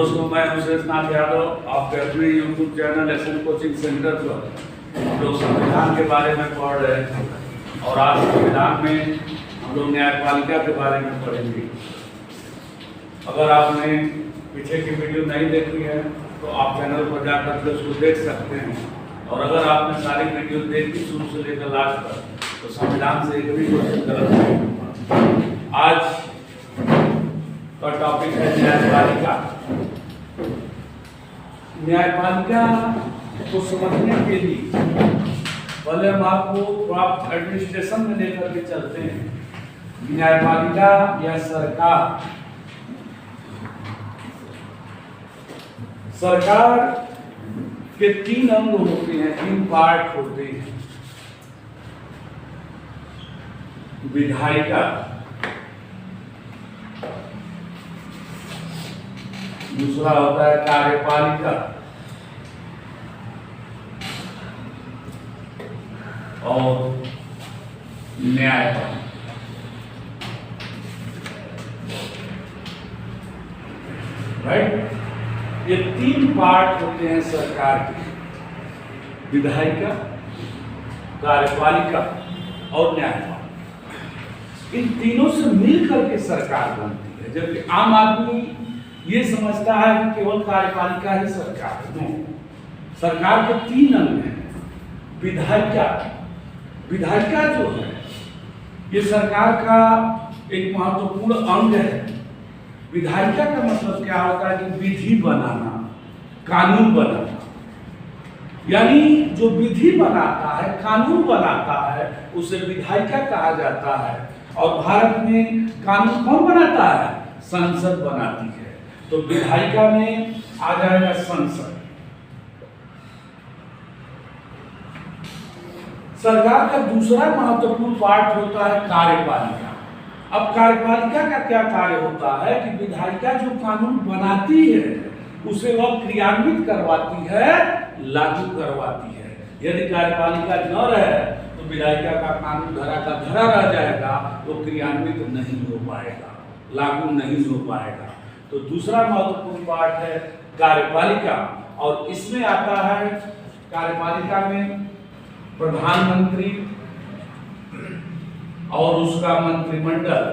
दोस्तों, मैं अनुशेष नाथ यादव आपके अपने YouTube channel S N coaching centre पर हम लोग संविधान के बारे में पढ़ रहे हैं और आज संविधान में हम लोग न्यायपालिका के बारे में पढ़ेंगे। अगर आपने पीछे की वीडियो नहीं देखी है तो आप चैनल पर जाकर के उसको देख सकते हैं, और अगर आपने सारी वीडियो देखी शुरू से लेकर लास्ट तक तो संविधान से एक भी क्वेश्चन गलत नहीं होगा। आज का टॉपिक है न्यायपालिका। न्यायपालिका को समझने के लिए पहले हम आपको एडमिनिस्ट्रेशन में लेकर के चलते हैं। न्यायपालिका या सरकार के तीन अंग होते हैं, तीन पार्ट होते हैं। विधायिका, दूसरा होता है कार्यपालिका और न्यायपालिका। राइट, ये तीन पार्ट होते हैं सरकार के, विधायिका, कार्यपालिका और न्यायपालिका। इन तीनों से मिलकर के सरकार बनती है, जबकि आम आदमी ये समझता है कि केवल कार्यपालिका ही सरकार है। सरकार के तीन अंग हैं। विधायिका जो है ये सरकार का एक महत्वपूर्ण अंग है। विधायिका का मतलब क्या होता है कि विधि बनाना, कानून बनाना। यानी जो विधि बनाता है, कानून बनाता है, उसे विधायिका कहा जाता है। और भारत में कानून कौन बनाता है? संसद बनाती है। तो विधायिका में आ जाएगा संसद। सरकार का दूसरा महत्वपूर्ण पार्ट होता है कार्यपालिका। अब कार्यपालिका का क्या कार्य होता है कि विधायिका जो कानून बनाती है उसे वह क्रियान्वित करवाती है, लागू करवाती है। यदि कार्यपालिका न रहे तो विधायिका का कानून धरा का धरा रह जाएगा, वो क्रियान्वित नहीं हो पाएगा, लागू नहीं हो पाएगा। तो दूसरा महत्वपूर्ण पार्ट है कार्यपालिका, और इसमें आता है कार्यपालिका में प्रधानमंत्री और उसका मंत्रिमंडल,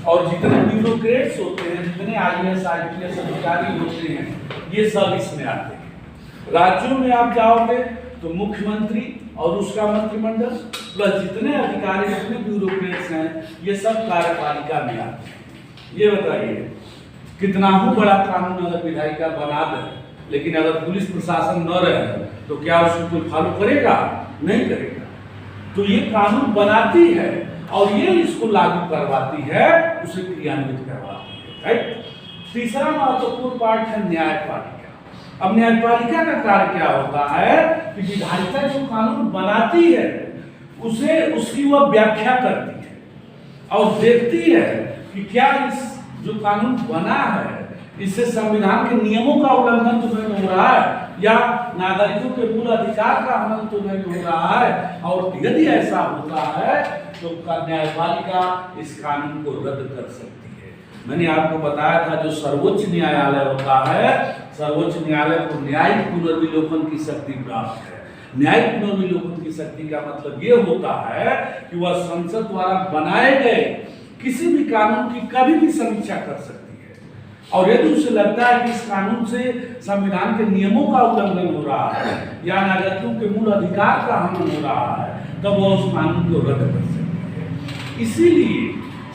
और जितने ब्यूरोक्रेट्स होते हैं, जितने आईएएस आईपीएस अधिकारी होते हैं, ये सब इसमें आते हैं। राज्यों में आप जाओगे तो मुख्यमंत्री और उसका मंत्रिमंडल प्लस जितने अधिकारी, जितने ब्यूरोक्रेट्स हैं, ये सब कार्यपालिका में आते हैं। ये बताइए, कितना ही बड़ा कानून अगर विधायिका बना दे, लेकिन अगर पुलिस प्रशासन न रहे तो क्या उसको कोई फॉलो करेगा? नहीं करेगा। तो ये कानून बनाती है और ये इसको लागू करवाती है, उसे क्रियान्वित करवाती है। राइट। तीसरा महत्वपूर्ण पार्ट है न्यायपालिका। अब न्यायपालिका का कार्य क्या होता है कि विधायिका जो कानून बनाती है उसे उसकी वह व्याख्या करती है और देखती है कि क्या इस जो कानून बना है इससे संविधान के नियमों का उल्लंघन तो नहीं हो रहा है, या नागरिकों के मूल अधिकार का हनन तो नहीं हो रहा है। और यदि ऐसा होता है तो न्यायपालिका इस कानून को रद्द कर सकती है। मैंने आपको बताया था जो सर्वोच्च न्यायालय होता है, सर्वोच्च न्यायालय को न्यायिक पुनर्विलोकन की शक्ति प्राप्त है। न्यायिक पुनर्विलोकन की शक्ति का मतलब ये होता है कि वह संसद द्वारा बनाए गए किसी भी कानून की कभी भी समीक्षा कर सकती है, और यदि उसे लगता है कि इस कानून से संविधान के नियमों का उल्लंघन हो रहा है या नागरिकों के मूल अधिकार का हनन हो रहा है, तब वह उस कानून को रद्द कर सकती है। इसीलिए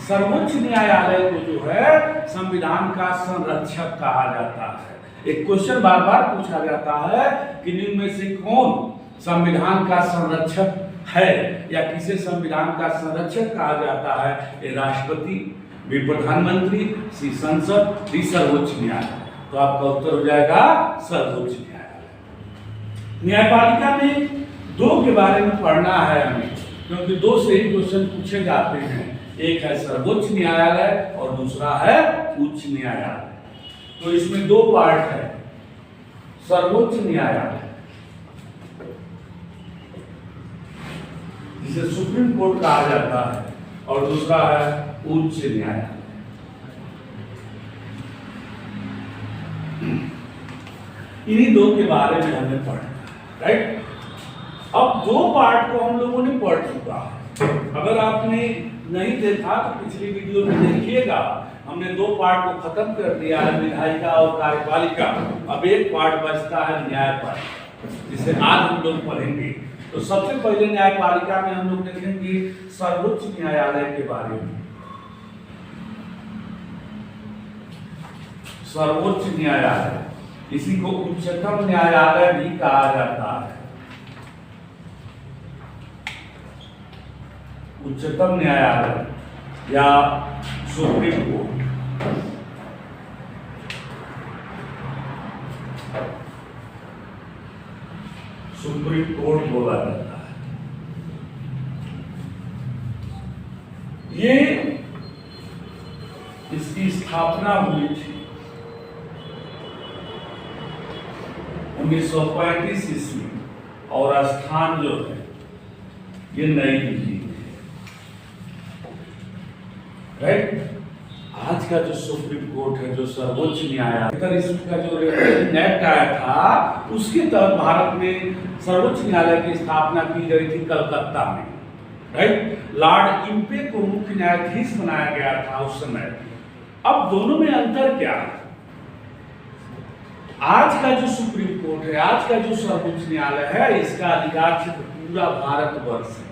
सर्वोच्च न्यायालय को जो है संविधान का संरक्षक कहा जाता है। एक क्वेश्चन बार बार पूछा जाता है कि इनमें से कौन संविधान का संरक्षक है या किसे संविधान का संरक्षक कहा जाता है? ये राष्ट्रपति, भी प्रधानमंत्री, सी संसद, दी सर्वोच्च न्यायालय। तो आपका उत्तर हो जाएगा सर्वोच्च न्यायालय। न्यायपालिका में दो के बारे में पढ़ना है हमें, क्योंकि दो से ही क्वेश्चन पूछे जाते हैं। एक है सर्वोच्च न्यायालय और दूसरा है उच्च न्यायालय। तो इसमें दो पार्ट है। सर्वोच्च न्यायालय जिसे सुप्रीम कोर्ट कहा जाता है, और दूसरा है उच्च न्यायालय। इन्हीं दो के बारे में हमने पढ़ा, राइट। अब दो पार्ट को हम लोगों ने पढ़ चुका है। अगर आपने नहीं देखा तो पिछली वीडियो में देखिएगा, हमने दो पार्ट को खत्म कर दिया है, विधायिका और कार्यपालिका। अब एक पार्ट बचता है न्यायपालिका, जिसे आज हम लोग पढ़ेंगे। तो सबसे पहले न्यायपालिका में हम लोग देखेंगे सर्वोच्च न्यायालय के बारे में। सर्वोच्च न्यायालय, इसी को उच्चतम न्यायालय भी कहा जाता है। उच्चतम न्यायालय या सुप्रीम कोर्ट। सुप्रीम कोर्ट बोला जाता है। ये इसकी स्थापना हुई थी 1935 ईस्वी, और स्थान जो है ये नई दिल्ली है, राइट। आज का जो सुप्रीम कोर्ट है, जो सर्वोच्च न्यायालय, इसका जो एक्ट आया था उसके तहत भारत में सर्वोच्च न्यायालय की स्थापना की गई थी कलकत्ता में, राइट। लॉर्ड इम्पे को मुख्य न्यायाधीश बनाया गया था उस समय। अब दोनों में अंतर क्या है? आज का जो सुप्रीम कोर्ट है, आज का जो सर्वोच्च न्यायालय है, इसका अधिकार क्षेत्र पूरा भारतवर्ष है।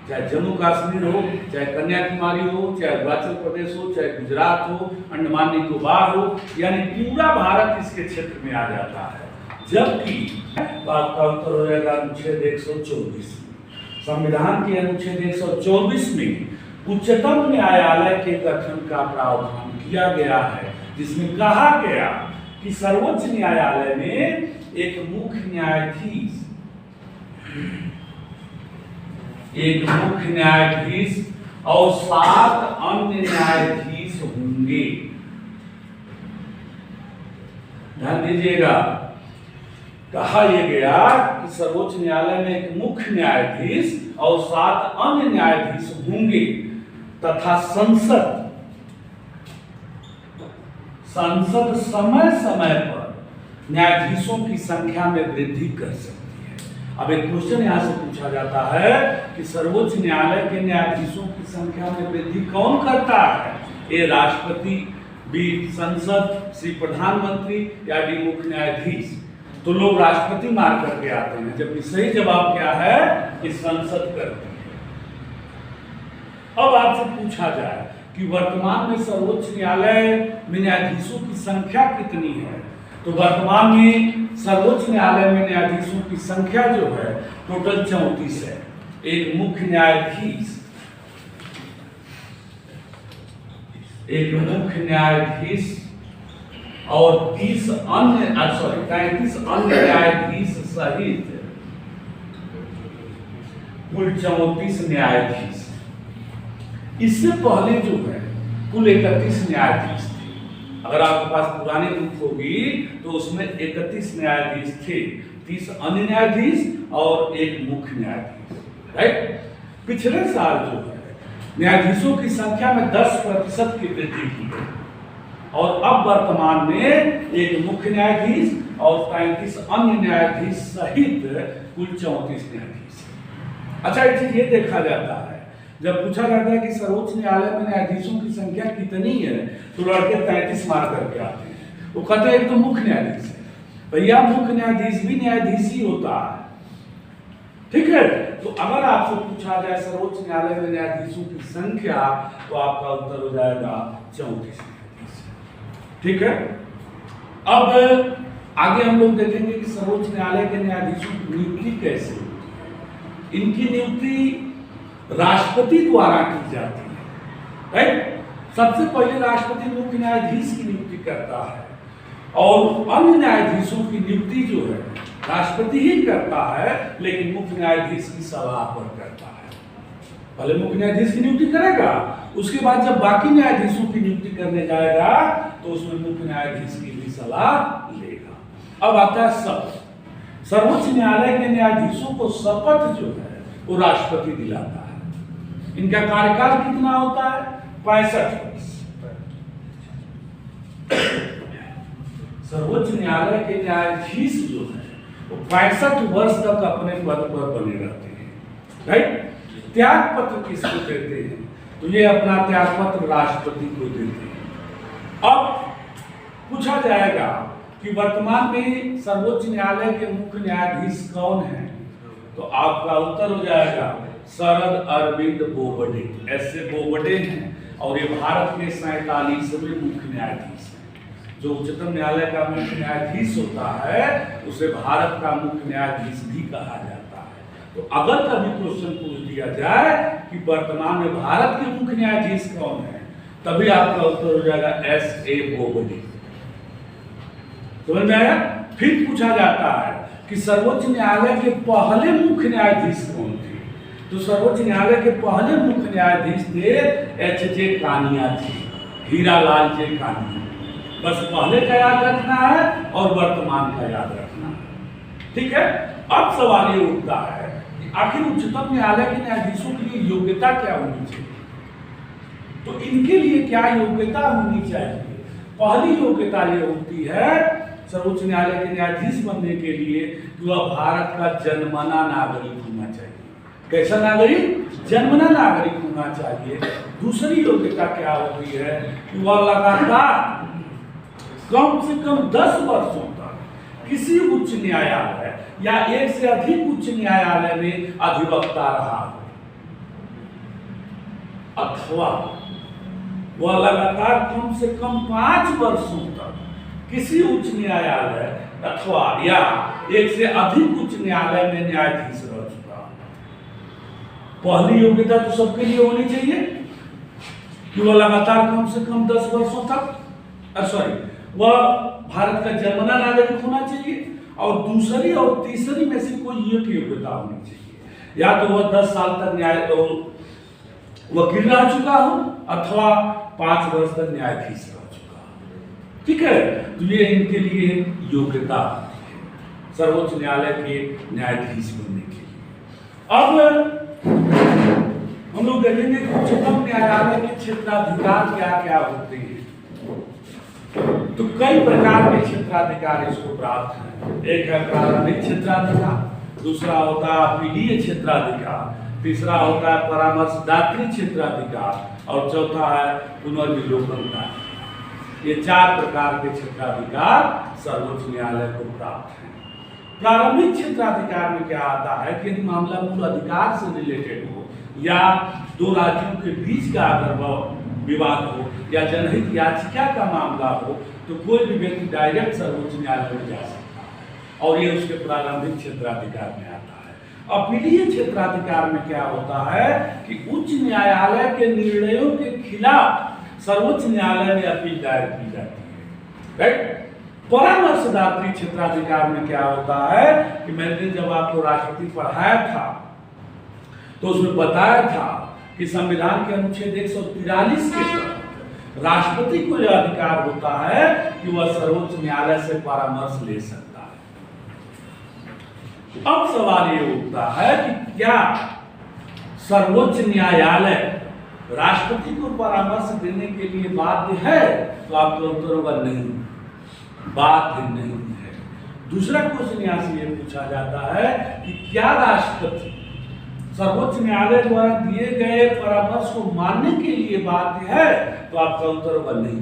चाहे जम्मू कश्मीर हो, चाहे कन्याकुमारी हो, चाहे अरुणाचल प्रदेश हो, चाहे गुजरात हो, अंडमान निकोबार हो, यानी पूरा भारत इसके क्षेत्र में आ जाता है। जबकि आपका उत्तर हो जाएगा अनुच्छेद 124। संविधान के अनुच्छेद 124 में उच्चतम न्यायालय के गठन का प्रावधान किया गया है, जिसमें कहा गया कि सर्वोच्च न्यायालय में एक मुख्य न्यायाधीश और 7 अन्य न्यायाधीश होंगे। ध्यान दीजिएगा, कहा यह गया कि सर्वोच्च न्यायालय में एक मुख्य न्यायाधीश और 7 अन्य न्यायाधीश होंगे, तथा संसद समय समय पर न्यायाधीशों की संख्या में वृद्धि कर सकती है। अब एक क्वेश्चन यहाँ से पूछा जाता है कि सर्वोच्च न्यायालय के न्यायाधीशों की संख्या में वृद्धि कौन करता है? ए राष्ट्रपति, बी संसद, सी प्रधानमंत्री, या डी मुख्य न्यायाधीश? तो लोग राष्ट्रपति मार करके आते हैं, जबकि सही जवाब क्या है कि संसद करती है। अब आपसे पूछा जाए कि वर्तमान में सर्वोच्च न्यायालय में न्यायाधीशों की संख्या कितनी है, तो वर्तमान में सर्वोच्च न्यायालय में न्यायाधीशों की संख्या जो है टोटल 34 है। एक मुख्य न्यायाधीश, और 33 अन्य न्यायाधीश सहित कुल 34 न्यायाधीश। इससे पहले जो है कुल 31 न्यायाधीश थे। अगर आपके पास पुरानी बुक होगी तो उसमें 31 न्यायाधीश थे, 30 अन्य न्यायाधीश और एक मुख्य न्यायाधीश, राइट। पिछले साल जो है न्यायाधीशों की संख्या में 10% की वृद्धि की गई, और अब वर्तमान में एक मुख्य न्यायाधीश और 33 अन्य न्यायाधीश सहित कुल 34 न्यायाधीश। अच्छा, एक चीज ये देखा जाता है, जब पूछा जाता है कि सर्वोच्च न्यायालय में न्यायाधीशों की संख्या कितनी है, तो लड़के 33 मार करके आते हैं। वो कहते हैं एक तो मुख्य न्यायाधीश है। भैया, मुख्य न्यायाधीश भी न्यायाधीश ही होता है, ठीक है। तो अगर आपसे पूछा जाए सर्वोच्च न्यायालय में न्यायाधीशों की संख्या, तो आपका उत्तर हो जाएगा 34 न्यायाधीश, ठीक है। अब आगे हम लोग देखेंगे कि सर्वोच्च न्यायालय के न्यायाधीशों की नियुक्ति कैसे होती है। इनकी नियुक्ति राष्ट्रपति द्वारा की जाती है, राइट। सबसे पहले राष्ट्रपति मुख्य न्यायाधीश की नियुक्ति करता है, और अन्य न्यायाधीशों की नियुक्ति जो है राष्ट्रपति ही करता है, लेकिन मुख्य न्यायाधीश की सलाह पर करता है। पहले मुख्य न्यायाधीश की नियुक्ति करेगा, उसके बाद जब बाकी न्यायाधीशों की नियुक्ति करने जाएगा तो उसमें मुख्य न्यायाधीश की भी सलाह लेगा। अब आता है शपथ। सर्वोच्च न्यायालय के न्यायाधीशों को शपथ जो है वो राष्ट्रपति दिलाता है। इनका कार्यकाल कितना होता है? 65 वर्ष। सर्वोच्च न्यायालय के न्यायाधीश जो है वो 65 वर्ष तक अपने पद पर बने रहते हैं, राइट। त्याग पत्र किसको देते हैं? तो ये अपना त्याग पत्र राष्ट्रपति को देते हैं। अब पूछा जाएगा कि वर्तमान में सर्वोच्च न्यायालय के मुख्य न्यायाधीश कौन है? तो आपका उत्तर हो जाएगा शरद अरविंद बोबडे। ऐसे बोबडे हैं और ये भारत के 47वें मुख्य न्यायाधीश हैं। जो उच्चतम न्यायालय का मुख्य न्यायाधीश होता है उसे भारत का मुख्य न्यायाधीश भी कहा जाता है। तो अगर कभी क्वेश्चन पूछ दिया जाए कि वर्तमान में भारत के मुख्य न्यायाधीश कौन है, तभी आपका उत्तर हो जाएगा S.A. बोबडे। समझ में आया? फिर पूछा जाता है कि सर्वोच्च न्यायालय के पहले मुख्य न्यायाधीश कौन थे? तो सर्वोच्च न्यायालय के पहले मुख्य न्यायाधीश थे H.J. कानिया थे, हीरालाल जे कानिया। बस पहले का याद रखना है और वर्तमान का याद रखना है, ठीक है। अब सवाल ये उठता है कि आखिर उच्चतम न्यायालय के न्यायाधीशों के लिए योग्यता क्या होनी चाहिए? तो इनके लिए क्या योग्यता होनी चाहिए? पहली योग्यता ये होती है सर्वोच्च न्यायालय के न्यायाधीश बनने के लिए कि वह भारत का जन्मना नागरिक होना चाहिए। कैसा नागरिक? जन्मना नागरिक होना चाहिए। दूसरी योग्यता क्या होती है कि वह लगातार कम से कम 10 वर्षों तक किसी उच्च न्यायालय या एक से अधिक उच्च न्यायालय में अधिवक्ता रहा हो, अथवा वह लगातार कम से कम 5 वर्षों तक किसी उच्च न्यायालय अथवा या एक से अधिक उच्च न्यायालय में न्यायाधीश रह चुका। पहली योग्यता तो सबके लिए होनी चाहिए कि वह लगातार कम से कम 10 वर्षों तक वह भारत का जन्मना नागरिक होना चाहिए, और दूसरी और तीसरी में से कोई एक योग्यता होनी चाहिए। या तो वह 10 साल तक न्याय वकील रह चुका हो अथवा 5 वर्ष तक न्यायाधीश रह चुका हो, ठीक है। तो ये इनके लिए योग्यता होती है सर्वोच्च न्यायालय के न्यायाधीश बनने के लिए। अब हम लोग देखेंगे कि उच्चतम न्यायालय के क्षेत्राधिकार क्या क्या होते हैं। तो कई प्रकार के क्षेत्राधिकार इसको प्राप्त है। एक है प्रारंभिक क्षेत्राधिकार, दूसरा होता है अपीलीय क्षेत्राधिकार, तीसरा होता है परामर्शदात्री क्षेत्राधिकार, और चौथा है पुनर्विलोकन का। ये 4 प्रकार के क्षेत्राधिकार सर्वोच्च न्यायालय को प्राप्त है। प्रारंभिक क्षेत्राधिकार में क्या आता है कि यदि मामला मूल अधिकार से रिलेटेड हो या 2 राज्यों के बीच का अगर वह विवाद हो या जनहित याचिका का मामला हो, तो कोई भी व्यक्ति डायरेक्ट सर्वोच्च न्यायालय में जा सकता है और ये उसके प्रारंभिक क्षेत्राधिकार में आता है। अपीलीय क्षेत्राधिकार में क्या होता है कि उच्च न्यायालय के निर्णयों के खिलाफ सर्वोच्च न्यायालय में अपील दायर की जाती है, राइट। परामर्शदात्री क्षेत्राधिकार में क्या होता है कि मैंने जब आपको राष्ट्रपति पढ़ाया था तो उसमें बताया था कि संविधान के अनुच्छेद 143 के तहत राष्ट्रपति को यह अधिकार होता है कि वह सर्वोच्च न्यायालय से परामर्श ले सकता है। अब सवाल ये उठता है कि क्या सर्वोच्च न्यायालय राष्ट्रपति को परामर्श देने के लिए बाध्य है? तो आपका उत्तर होगा नहीं, बाध्य नहीं है। दूसरा क्वेश्चन यहाँ से ये पूछा जाता है कि क्या राष्ट्रपति सर्वोच्च न्यायालय द्वारा दिए गए परामर्श को मानने के लिए बाध्य है? तो आपका उत्तर होगा नहीं,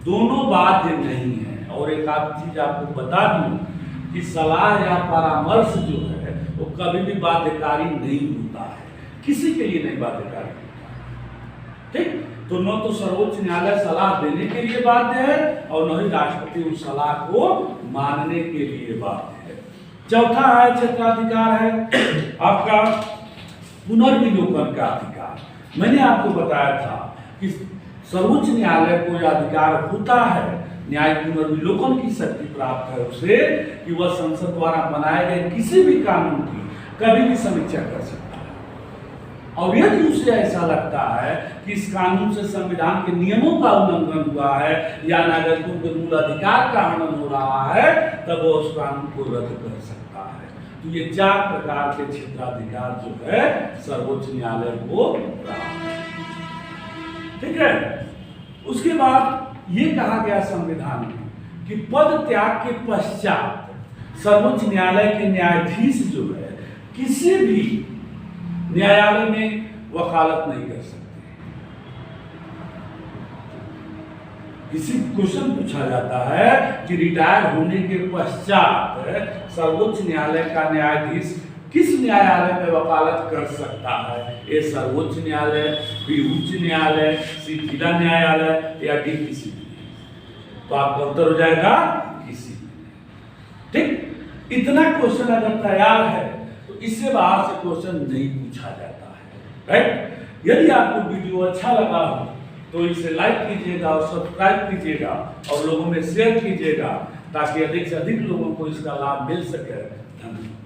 दोनों बाध्य नहीं है। और एक आध चीज आपको बता दूं कि सलाह या परामर्श जो है वो कभी भी बाध्यकारी नहीं होता है, किसी के लिए नहीं बाध्यकारी होता है, ठीक। तो न तो सर्वोच्च न्यायालय सलाह देने के लिए बाध्य है और न ही राष्ट्रपति उस सलाह को मानने के लिए बाध्य है। चौथा है क्षेत्राधिकार है आपका पुनर्विलोकन का अधिकार। मैंने आपको बताया था कि सर्वोच्च न्यायालय को यह अधिकार होता है, न्याय पुनर्विलोकन की शक्ति प्राप्त है उसे कि वह संसद द्वारा बनाए गए किसी भी कानून की कभी भी समीक्षा कर सकता है, और यदि उसे ऐसा लगता है कि इस कानून से संविधान के नियमों का उल्लंघन हुआ है या नागरिकों के मूल अधिकार का हनन हो रहा है, तब वो उस कानून को रद्द कर सकता है। तो ये 4 प्रकार के क्षेत्राधिकार जो है सर्वोच्च न्यायालय को प्राप्त है। ठीक है। उसके बाद ये कहा गया संविधान में कि पद त्याग के पश्चात सर्वोच्च न्यायालय के न्यायाधीश जो है किसी भी न्यायालय में वकालत नहीं कर सकते। किसी क्वेश्चन पूछा जाता है कि रिटायर होने के पश्चात सर्वोच्च न्यायालय का न्यायाधीश किस न्यायालय में वकालत कर सकता है? ये सर्वोच्च न्यायालय, फिर उच्च न्यायालय, फिर जिला न्यायालय या डीपीसी। तो आपका उत्तर हो जाएगा किसी। ठीक, इतना क्वेश्चन अगर तैयार है तो इससे बाहर से क्वेश्चन नहीं पूछा जाता है। राइट। यदि आपको वीडियो अच्छा लगा हो तो इसे लाइक कीजिएगा और सब्सक्राइब कीजिएगा और लोगों में शेयर कीजिएगा ताकि अधिक से अधिक लोगों को इसका लाभ मिल सके। धन्यवाद।